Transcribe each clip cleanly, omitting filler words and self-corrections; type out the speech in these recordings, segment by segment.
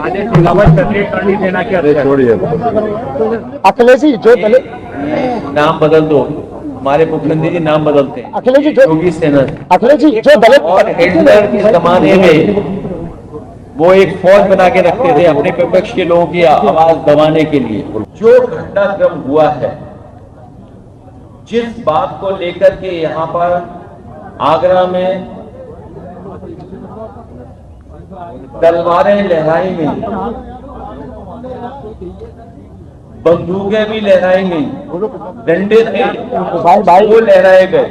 आने से government separate कर दी देना क्या छोड़िए। अखिलेश जी जो दलित नाम बदल दो, हमारे मुख्यमंत्री जी नाम बदलते हैं, अखिलेश जी जो योगी सेना। अखिलेश जी जो दलित और हिटलर के जमाने में वो एक फौज बना के रखते थे अपने विपक्ष के लोगों की आवाज दबाने के लिए। जो घटनाक्रम हुआ है, जिस बात को लेकर के यहाँ पर आगरा में तलवारें लहराई गई, बंदूकें भी लहराई गई, डंडे थे वो लहराए गए।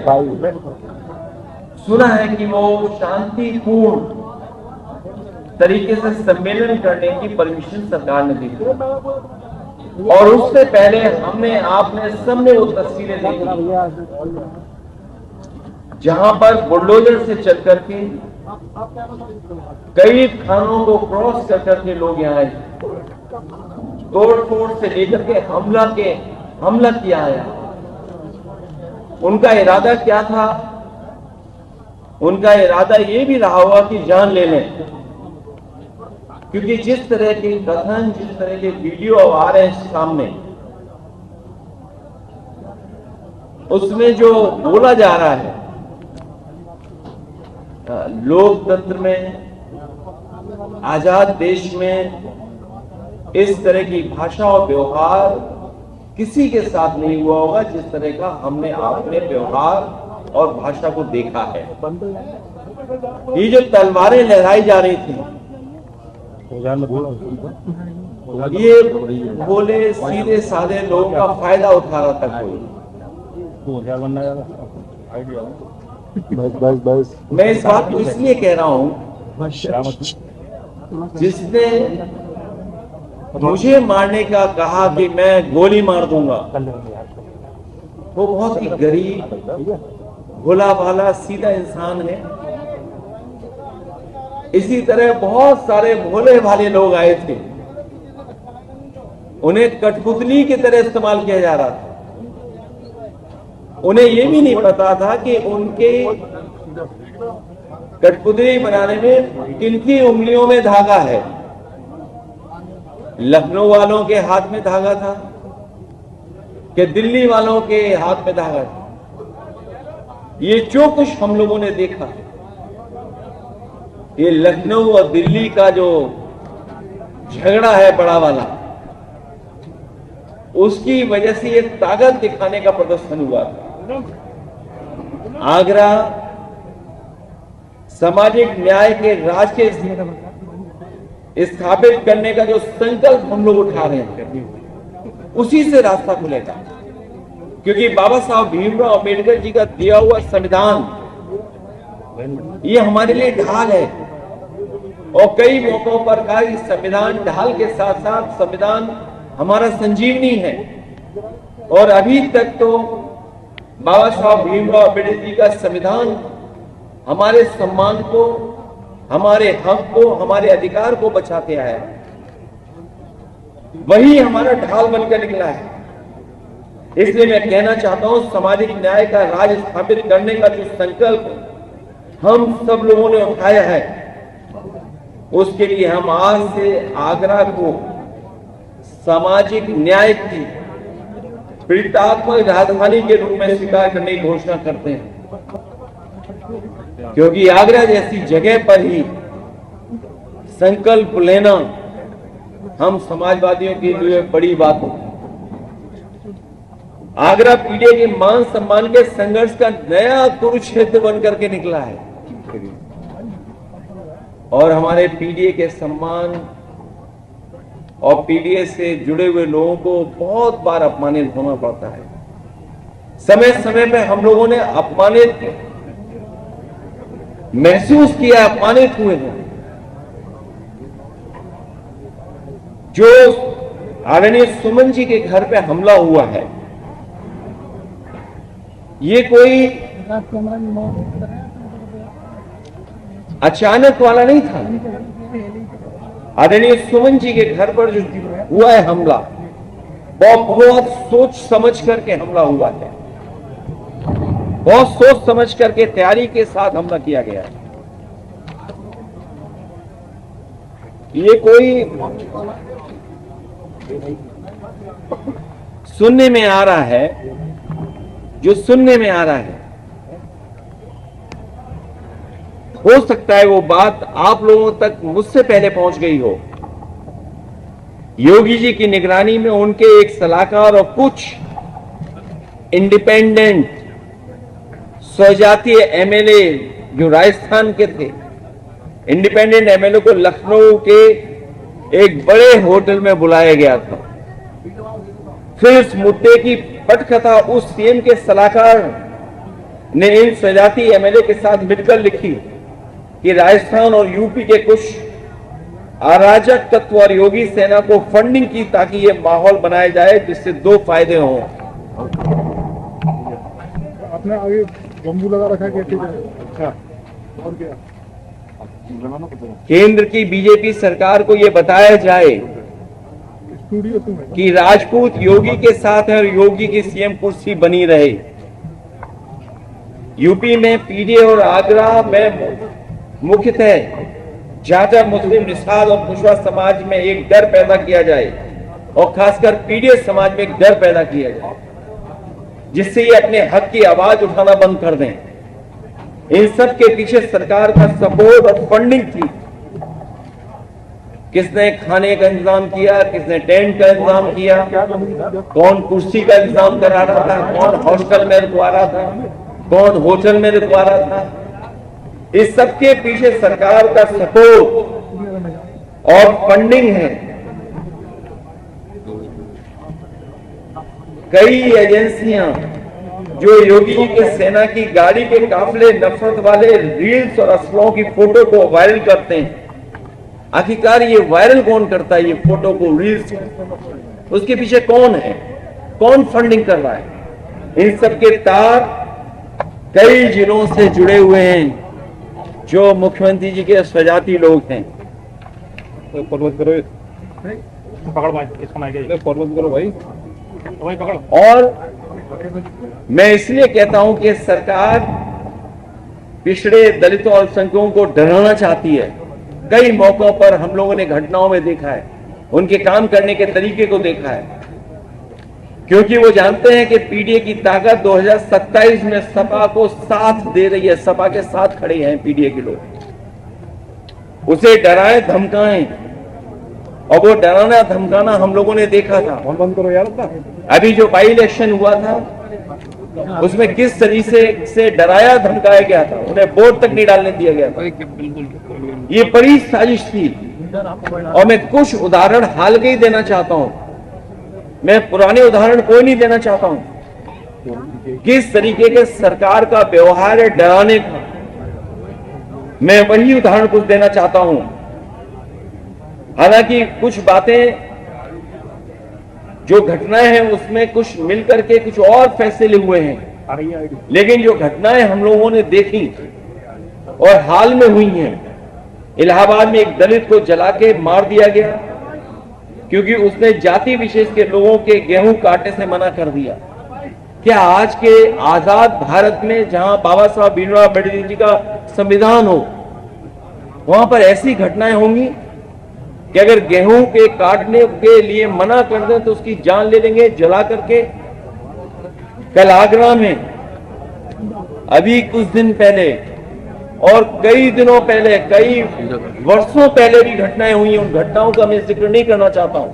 सुना है कि वो शांतिपूर्ण तरीके से सम्मेलन करने की परमिशन सरकार ने दी थी। और उससे पहले हमने आपने सबने वो तस्वीरें देखी जहां पर बुलडोजर से चल करके कई थानों को क्रॉस कर करके लोग यहाँ आए, तोड़ फोड़ से लेकर के हमला किया है। उनका इरादा क्या था? उनका इरादा ये भी रहा होगा कि जान ले लें, क्योंकि जिस तरह के कथन, जिस तरह के वीडियो आ रहे हैं सामने, उसमें जो बोला जा रहा है लोकतंत्र में, आजाद देश में इस तरह की भाषा और व्यवहार किसी के साथ नहीं हुआ होगा जिस तरह का हमने आपने व्यवहार और भाषा को देखा है। ये जो तलवारें लहराई जा रही थी, ये बोले सीधे साधे लोगों का फायदा उठा रहा था कोई। बस मैं इस बात को इसलिए कह रहा हूं, जिसने मुझे मारने का कहा कि मैं गोली मार दूंगा, वो बहुत ही गरीब, भोला भाला, सीधा इंसान है। इसी तरह बहुत सारे भोले भाले लोग आए थे, उन्हें कठपुतली की तरह इस्तेमाल किया जा रहा था। उन्हें यह भी नहीं पता था कि उनके कठपुतली बनाने में किनकी उंगलियों में धागा है। लखनऊ वालों के हाथ में धागा था कि दिल्ली वालों के हाथ में धागा था। ये जो कुछ हम लोगों ने देखा, ये लखनऊ और दिल्ली का जो झगड़ा है बड़ा वाला, उसकी वजह से एक ताकत दिखाने का प्रदर्शन हुआ था। आगरा सामाजिक न्याय के राज के स्थापित करने का जो संकल्प हम लोग उठा रहे हैं, उसी से रास्ता खुलेगा। क्योंकि बाबा साहब भीमराव अम्बेडकर जी का दिया हुआ संविधान, ये हमारे लिए ढाल है। और कई मौकों पर कहा कि संविधान ढाल के साथ साथ संविधान हमारा संजीवनी है। और अभी तक तो बाबा साहब भीमराव अम्बेडकर जी का संविधान हमारे सम्मान को, हमारे हक को, हमारे अधिकार को बचाते आया है। वही हमारा ढाल बनकर निकला है। इसलिए मैं कहना चाहता हूं, सामाजिक न्याय का राज स्थापित करने का जो संकल्प हम सब लोगों ने उठाया है, उसके लिए हम आज से आगरा को सामाजिक न्याय की पीड़ितात्मक राजधानी के रूप में स्वीकार करने की घोषणा करते हैं। क्योंकि आगरा जैसी जगह पर ही संकल्प लेना हम समाजवादियों के लिए बड़ी बात होती है। आगरा पीढ़ी के मान सम्मान के संघर्ष का नया कुरुक्षेत्र बनकर के निकला है। और हमारे पीडीए के सम्मान और पीडीए से जुड़े हुए लोगों को बहुत बार अपमानित होना पड़ता है। समय समय पे हम लोगों ने अपमानित महसूस किया, अपमानित हुए हैं। जो आदरणीय सुमन जी के घर पे हमला हुआ है, ये कोई अचानक वाला नहीं था। आदरणीय सुमन जी के घर पर जो हुआ है हमला, बहुत सोच समझ करके हमला हुआ है। बहुत सोच समझ करके तैयारी के साथ हमला किया गया है। ये कोई सुनने में आ रहा है, जो सुनने में आ रहा है, हो सकता है वो बात आप लोगों तक मुझसे पहले पहुंच गई हो। योगी जी की निगरानी में उनके एक सलाहकार और कुछ इंडिपेंडेंट स्वजातीय एमएलए जो राजस्थान के थे, इंडिपेंडेंट एमएलए को लखनऊ के एक बड़े होटल में बुलाया गया था। फिर इस मुद्दे की पटकथा उस सीएम के सलाहकार ने इन स्वजातीय एमएलए के साथ मिलकर लिखी कि राजस्थान और यूपी के कुछ अराजक तत्व और योगी सेना को फंडिंग की ताकि ये माहौल बनाया जाए जिससे दो फायदे हों। आपने आगे बम्बू लगा रखा है क्या? अच्छा, और क्या? केंद्र की बीजेपी सरकार को यह बताया जाए कि राजपूत योगी के साथ है और योगी की सीएम कुर्सी बनी रहे। यूपी में पीडीए और आगरा में मुख्यतः जाटा मुस्लिम निषाद और कुशवा समाज में एक डर पैदा किया जाए और खासकर पीडीए समाज में एक डर पैदा किया जाए जिससे ये अपने हक की आवाज उठाना बंद कर दें। इन सब के पीछे सरकार का सपोर्ट और फंडिंग थी। किसने खाने का इंतजाम किया, किसने टेंट का इंतजाम किया, कौन कुर्सी का इंतजाम करा रहा था, कौन हॉस्टल में रुकवा रहा था, कौन होटल में रुकवा रहा था, इस सब के पीछे सरकार का सपोर्ट और फंडिंग है। कई एजेंसियां जो योगी जी के सेना की गाड़ी के काफिले नफरत वाले रील्स और असलों की फोटो को वायरल करते हैं। आखिरकार ये वायरल कौन करता है, ये फोटो को, रील्स, उसके पीछे कौन है, कौन फंडिंग कर रहा है? इन सब के तार कई जिलों से जुड़े हुए हैं जो मुख्यमंत्री जी के स्वजाती लोग हैं। फॉरवर्ड करो, पकड़ भाई, इसको नहीं फॉरवर्ड करो भाई, भाई पकड़। और मैं इसलिए कहता हूं कि सरकार पिछड़े दलितों और अल्पसंख्यकों को डराना चाहती है। कई मौकों पर हम लोगों ने घटनाओं में देखा है, उनके काम करने के तरीके को देखा है, क्योंकि वो जानते हैं कि पीडीए की ताकत 2027 में सपा को साथ दे रही है। सपा के साथ खड़े हैं पीडीए के लोग, उसे डराएं धमकाएं, और वो डराना धमकाना हम लोगों ने देखा था। बंद करो यार। अभी जो बाई इलेक्शन हुआ था उसमें किस तरीके से डराया धमकाया गया था, उन्हें वोट तक नहीं डालने दिया गया था। ये बड़ी साजिश थी। और मैं कुछ उदाहरण हाल के ही देना चाहता हूं, मैं पुराने उदाहरण कोई नहीं देना चाहता हूं। किस तरीके के सरकार का व्यवहार है डराने का, मैं वही उदाहरण कुछ देना चाहता हूं। हालांकि कुछ बातें जो घटनाएं हैं उसमें कुछ मिलकर के कुछ और फैसले हुए हैं, लेकिन जो घटनाएं हम लोगों ने देखी और हाल में हुई हैं, इलाहाबाद में एक दलित को जला के मार दिया गया क्योंकि उसने जाति विशेष के लोगों के गेहूं काटने से मना कर दिया। क्या आज के आजाद भारत में जहां बाबा साहब भीमराव अम्बेडकर जी का संविधान हो, वहां पर ऐसी घटनाएं होंगी कि अगर गेहूं के काटने के लिए मना कर दें तो उसकी जान ले लेंगे जला करके। कल आगरा में अभी कुछ दिन पहले और कई दिनों पहले, कई वर्षों पहले भी घटनाएं हुई। उन घटनाओं का मैं जिक्र नहीं करना चाहता हूं,